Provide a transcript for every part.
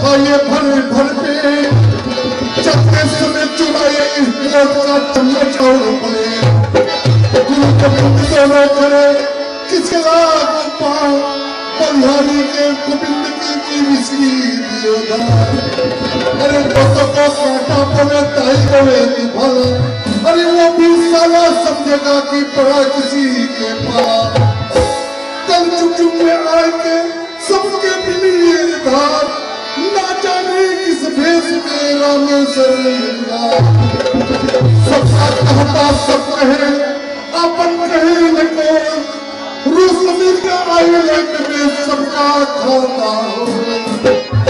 खाए भर भर पे चलते समय चुराए इस का चम्मच और पड़े गुरु कपूर दोनों करे किसी को पाओ बलिहारी के गोविंद की विस्की अरे बसों को काटा पड़े ताई गवे भला अरे वो भी साला समझेगा कि पड़ा किसी के पाला कल चुप में आके सबके मिली धार ना जाने किस भेष में रामेश्वर मिला सबका कहता सब कहे अपन कहे न कौन रूस मिल का आयुर्वेद में सबका खाता हो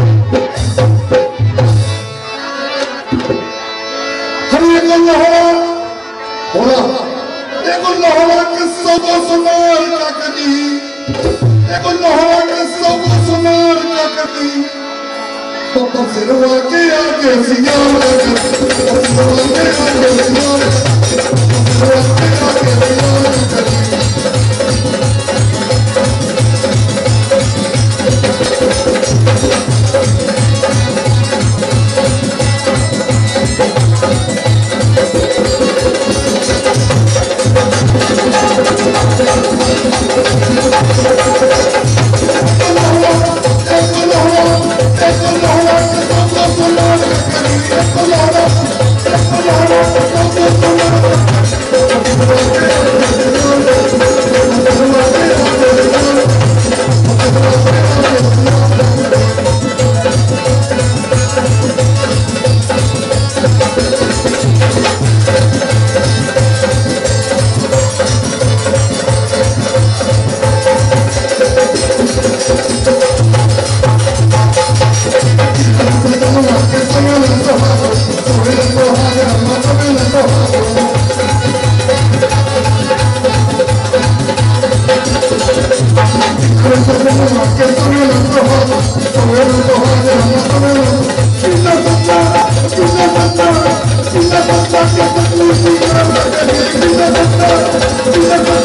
एक लोहरा के सौ सुनार का कदी एक लोहरा के सौ सुनार का कदी तो सिरवा के आगे सियार सिरवा के आगे सियार सिरवा के आगे सियार Thank you.